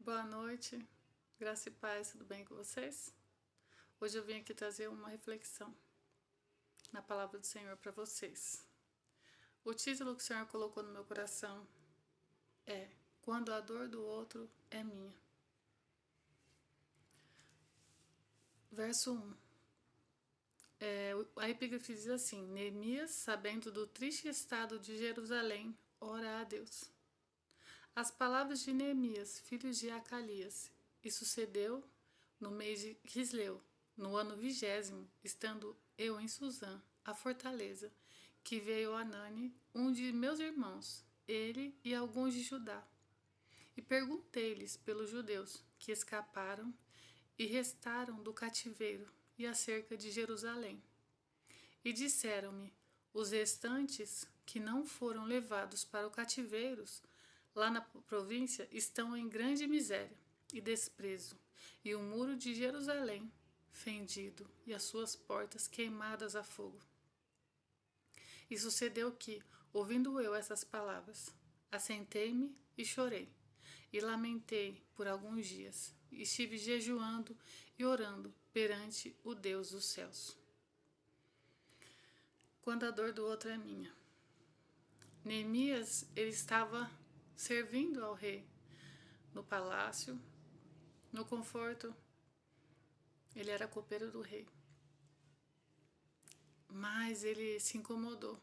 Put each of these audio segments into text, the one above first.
Boa noite, graça e paz, tudo bem com vocês? Hoje eu vim aqui trazer uma reflexão na palavra do Senhor para vocês. O título que o Senhor colocou no meu coração é Quando a dor do outro é minha. Verso 1. A epígrafe diz assim: Neemias, sabendo do triste estado de Jerusalém, ora a Deus. As palavras de Neemias, filho de Acalias, e sucedeu no mês de Quisleu, no ano 20º, estando eu em Suzã, a fortaleza, que veio Anani, um de meus irmãos, ele e alguns de Judá. E perguntei-lhes pelos judeus que escaparam e restaram do cativeiro e acerca de Jerusalém. E disseram-me: os restantes que não foram levados para o cativeiro lá na província estão em grande miséria e desprezo, e o muro de Jerusalém fendido e as suas portas queimadas a fogo. E sucedeu que, ouvindo eu essas palavras, assentei-me e chorei, e lamentei por alguns dias, e estive jejuando e orando perante o Deus dos céus. Quando a dor do outro é minha. Neemias, ele estava servindo ao rei no palácio, no conforto. Ele era copeiro do rei. Mas ele se incomodou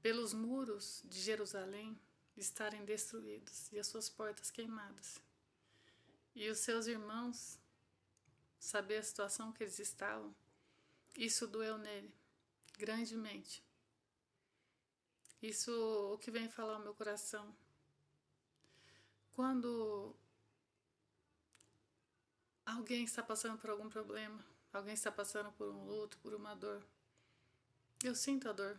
pelos muros de Jerusalém estarem destruídos e as suas portas queimadas. E os seus irmãos saber a situação que eles estavam, isso doeu nele grandemente. Isso o que vem falar ao meu coração. Quando alguém está passando por algum problema, alguém está passando por um luto, por uma dor, eu sinto a dor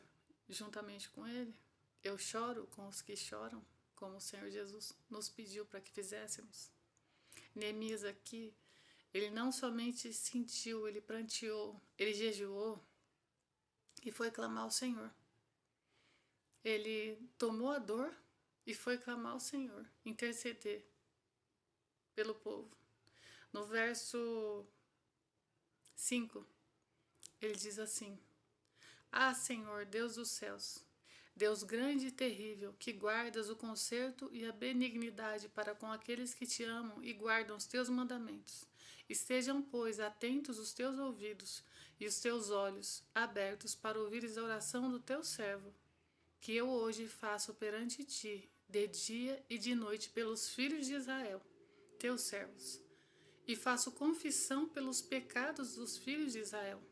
juntamente com ele. Eu choro com os que choram, como o Senhor Jesus nos pediu para que fizéssemos. Neemias aqui, ele não somente sentiu, ele pranteou, ele jejuou e foi clamar ao Senhor. Ele tomou a dor e foi clamar ao Senhor, interceder pelo povo. No verso 5, ele diz assim: Ah, Senhor, Deus dos céus, Deus grande e terrível, que guardas o conserto e a benignidade para com aqueles que te amam e guardam os teus mandamentos. Estejam, pois, atentos os teus ouvidos e os teus olhos abertos para ouvires a oração do teu servo, que eu hoje faço perante ti, de dia e de noite, pelos filhos de Israel, teus servos. E faço confissão pelos pecados dos filhos de Israel,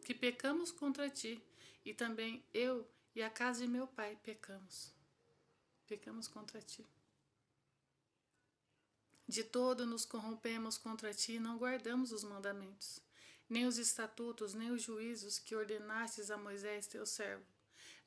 que pecamos contra ti, e também eu e a casa de meu pai pecamos. Pecamos contra ti. De todo nos corrompemos contra ti e não guardamos os mandamentos, nem os estatutos, nem os juízos que ordenastes a Moisés teu servo.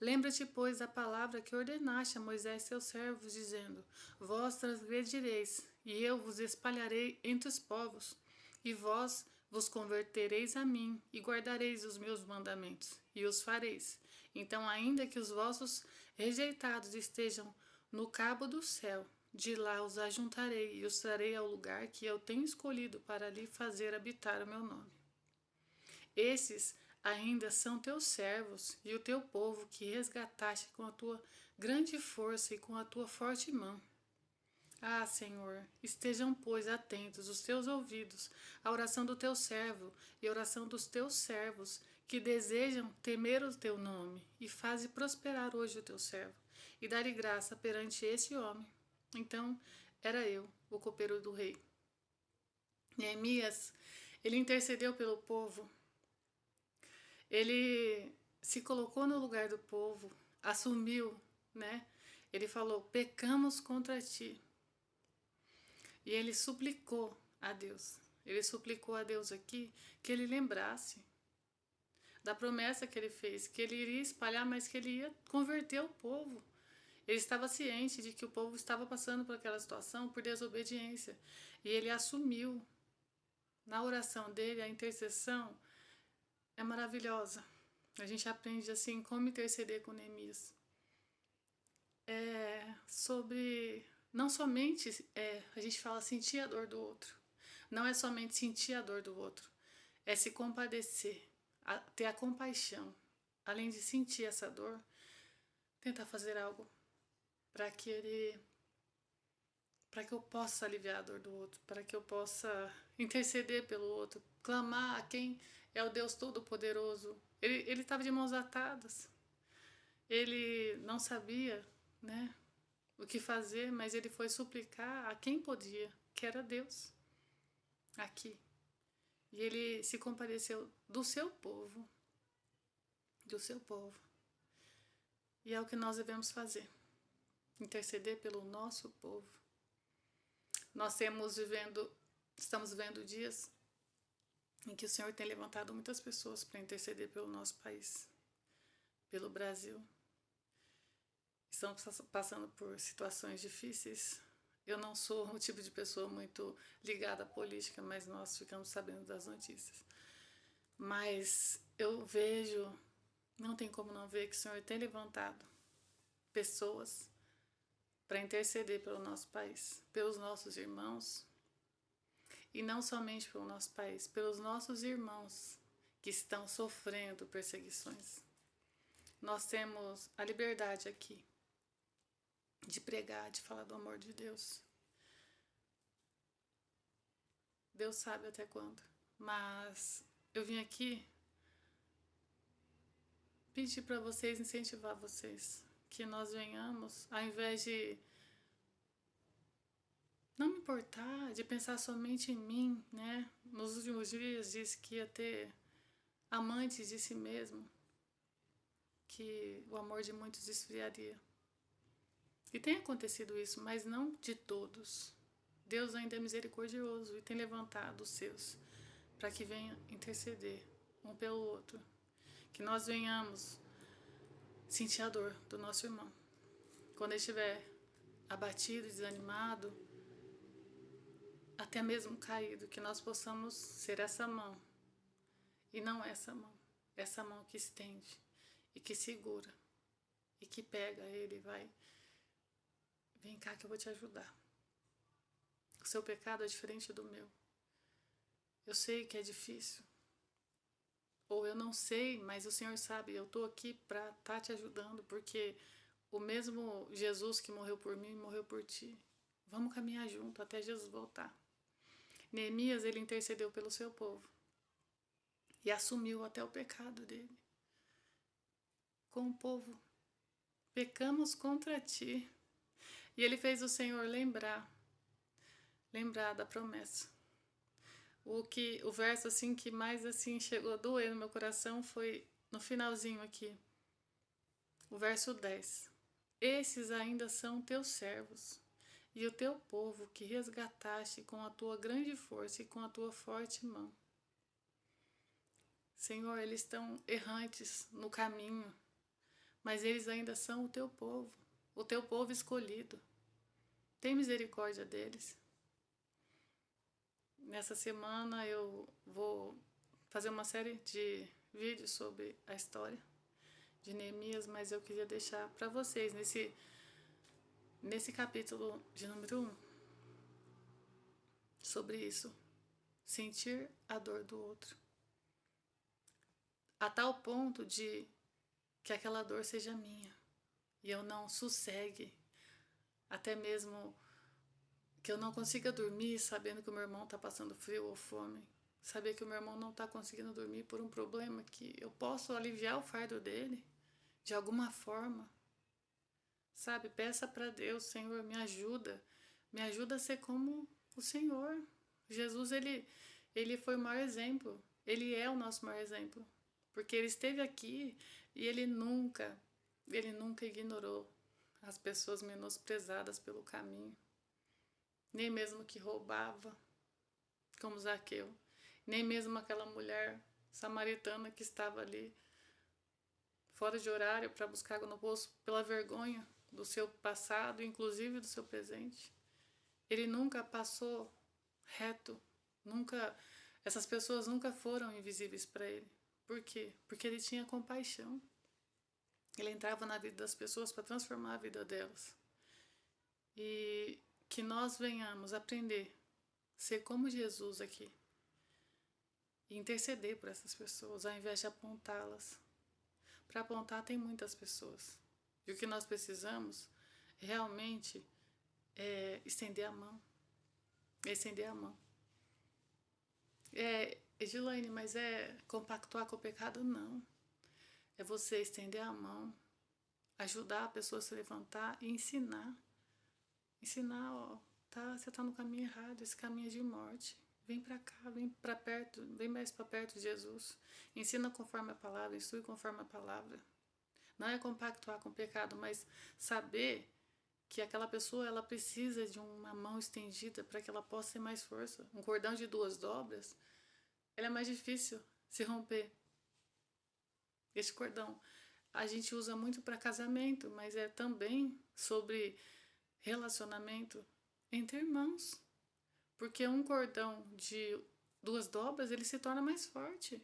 Lembra-te, pois, da palavra que ordenaste a Moisés teu servo, dizendo: Vós transgredireis, e eu vos espalharei entre os povos, e vós vos convertereis a mim, e guardareis os meus mandamentos, e os fareis. Então, ainda que os vossos rejeitados estejam no cabo do céu, de lá os ajuntarei, e os trarei ao lugar que eu tenho escolhido para ali fazer habitar o meu nome. Esses ainda são teus servos e o teu povo que resgataste com a tua grande força e com a tua forte mão. Ah, Senhor, estejam, pois, atentos os teus ouvidos à oração do teu servo e à oração dos teus servos que desejam temer o teu nome, e faze prosperar hoje o teu servo, e dá-lhe graça perante esse homem. Então, era eu, o copeiro do rei. Neemias, ele intercedeu pelo povo. Ele se colocou no lugar do povo, assumiu, né? Ele falou: pecamos contra ti. E ele suplicou a Deus. Ele suplicou a Deus aqui que ele lembrasse da promessa que ele fez, que ele iria espalhar, mas que ele ia converter o povo. Ele estava ciente de que o povo estava passando por aquela situação por desobediência. E ele assumiu. Na oração dele, a intercessão é maravilhosa. A gente aprende assim como interceder com Neemias. É sobre não somente a gente fala sentir a dor do outro. Não é somente sentir a dor do outro. É se compadecer, ter a compaixão. Além de sentir essa dor, tentar fazer algo para que eu possa aliviar a dor do outro, para que eu possa interceder pelo outro, clamar a quem é o Deus Todo-Poderoso. Ele estava de mãos atadas. Ele não sabia, né, o que fazer, mas ele foi suplicar a quem podia, que era Deus, aqui. E ele se compadeceu do seu povo, do seu povo. E é o que nós devemos fazer, interceder pelo nosso povo. Nós estamos vivendo dias em que o Senhor tem levantado muitas pessoas para interceder pelo nosso país, pelo Brasil. Estamos passando por situações difíceis. Eu não sou o tipo de pessoa muito ligada à política, mas nós ficamos sabendo das notícias. Mas eu vejo, não tem como não ver, que o Senhor tem levantado pessoas para interceder pelo nosso país, pelos nossos irmãos, e não somente pelo nosso país, pelos nossos irmãos que estão sofrendo perseguições. Nós temos a liberdade aqui de pregar, de falar do amor de Deus. Deus sabe até quando. Mas eu vim aqui pedir para vocês, incentivar vocês, que nós venhamos, ao invés de não me importar, de pensar somente em mim, né? Nos últimos dias disse que ia ter amantes de si mesmo, que o amor de muitos esfriaria. E tem acontecido isso, mas não de todos. Deus ainda é misericordioso e tem levantado os seus para que venham interceder um pelo outro. Que nós venhamos sentir a dor do nosso irmão. Quando ele estiver abatido, desanimado, até mesmo caído, que nós possamos ser essa mão e não essa mão que estende e que segura e que pega ele e vai, vem cá que eu vou te ajudar. O seu pecado é diferente do meu. Eu sei que é difícil. Ou eu não sei, mas o Senhor sabe, eu estou aqui para estar te ajudando, porque o mesmo Jesus que morreu por mim, morreu por ti. Vamos caminhar junto até Jesus voltar. Neemias, ele intercedeu pelo seu povo e assumiu até o pecado dele. Com o povo, pecamos contra ti. E ele fez o Senhor lembrar da promessa. O verso assim que mais assim chegou a doer no meu coração foi no finalzinho aqui. O verso 10. Esses ainda são teus servos, e o teu povo que resgataste com a tua grande força e com a tua forte mão. Senhor, eles estão errantes no caminho, mas eles ainda são o teu povo escolhido. Tem misericórdia deles. Nessa semana eu vou fazer uma série de vídeos sobre a história de Neemias, mas eu queria deixar para vocês nesse capítulo de número 1 sobre isso, sentir a dor do outro, a tal ponto de que aquela dor seja minha e eu não sossegue, até mesmo que eu não consiga dormir sabendo que o meu irmão está passando frio ou fome, saber que o meu irmão não está conseguindo dormir por um problema, que eu posso aliviar o fardo dele de alguma forma, sabe? Peça para Deus, Senhor, me ajuda a ser como o Senhor. Jesus, ele foi o maior exemplo, ele é o nosso maior exemplo, porque ele esteve aqui e ele nunca ignorou as pessoas menosprezadas pelo caminho, nem mesmo que roubava, como Zaqueu, nem mesmo aquela mulher samaritana que estava ali fora de horário para buscar água no poço pela vergonha do seu passado, inclusive do seu presente. Ele nunca passou reto, essas pessoas nunca foram invisíveis para ele. Por quê? Porque ele tinha compaixão. Ele entrava na vida das pessoas para transformar a vida delas. E que nós venhamos aprender a ser como Jesus aqui e interceder por essas pessoas, ao invés de apontá-las. Para apontar tem muitas pessoas. E o que nós precisamos realmente é estender a mão. É estender a mão. Edilane, mas é compactuar com o pecado? Não. É você estender a mão, ajudar a pessoa a se levantar e ensinar. Ensinar, ó, você tá no caminho errado, esse caminho é de morte. Vem para cá, vem para perto, vem mais para perto de Jesus. Ensina conforme a palavra, instrui conforme a palavra. Não é compactuar com o pecado, mas saber que aquela pessoa ela precisa de uma mão estendida para que ela possa ter mais força. Um cordão de 2 dobras, ele é mais difícil se romper. Esse cordão a gente usa muito para casamento, mas é também sobre relacionamento entre irmãos. Porque um cordão de 2 dobras, ele se torna mais forte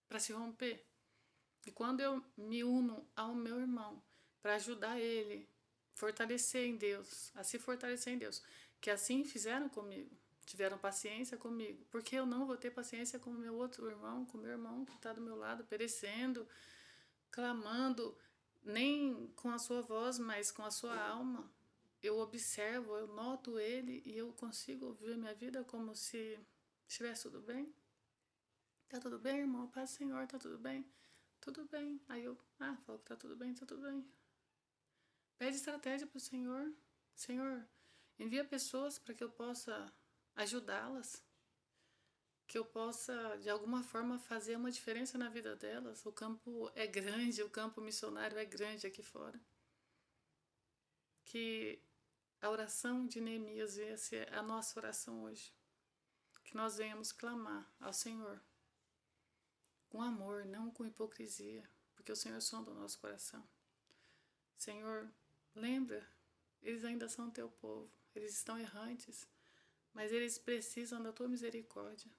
para se romper. E quando eu me uno ao meu irmão para ajudar ele fortalecer em Deus, a se fortalecer em Deus, que assim fizeram comigo, tiveram paciência comigo, porque eu não vou ter paciência com o meu outro irmão, com o meu irmão que está do meu lado, perecendo, clamando, nem com a sua voz, mas com a sua alma. Eu observo, eu noto ele e eu consigo viver minha vida como se estivesse tudo bem. Tá tudo bem, irmão? Paz do Senhor, tá tudo bem? Tudo bem. Aí eu, falo que tá tudo bem, tá tudo bem. Pede estratégia pro Senhor. Senhor, envia pessoas para que eu possa ajudá-las. Que eu possa, de alguma forma, fazer uma diferença na vida delas. O campo é grande, o campo missionário é grande aqui fora. Que a oração de Neemias venha ser a nossa oração hoje. Que nós venhamos clamar ao Senhor com amor, não com hipocrisia, porque o Senhor sonda o nosso coração. Senhor, lembra, eles ainda são teu povo, eles estão errantes, mas eles precisam da tua misericórdia.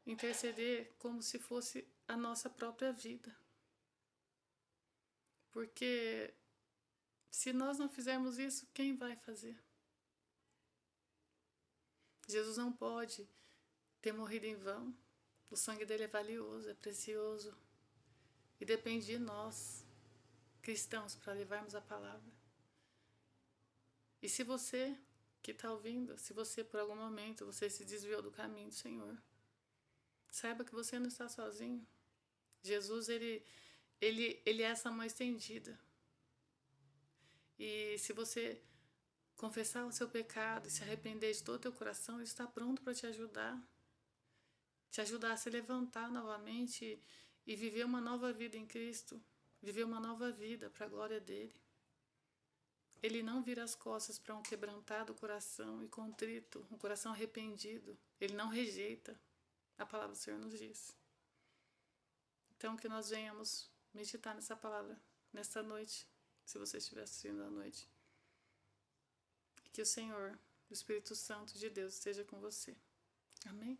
Interceder como se fosse a nossa própria vida. Porque se nós não fizermos isso, quem vai fazer? Jesus não pode ter morrido em vão. O sangue dele é valioso, é precioso. E depende de nós, cristãos, para levarmos a palavra. E se você que está ouvindo, se você por algum momento você se desviou do caminho do Senhor, saiba que você não está sozinho. Jesus, ele é essa mão estendida. E se você confessar o seu pecado e se arrepender de todo o teu coração, ele está pronto para te ajudar a se levantar novamente e viver uma nova vida em Cristo, viver uma nova vida para a glória dele. Ele não vira as costas para um quebrantado coração e contrito, um coração arrependido. Ele não rejeita. A palavra do Senhor nos diz. Então, que nós venhamos meditar nessa palavra, nesta noite, se você estiver assistindo à noite. E que o Senhor, o Espírito Santo de Deus, esteja com você. Amém?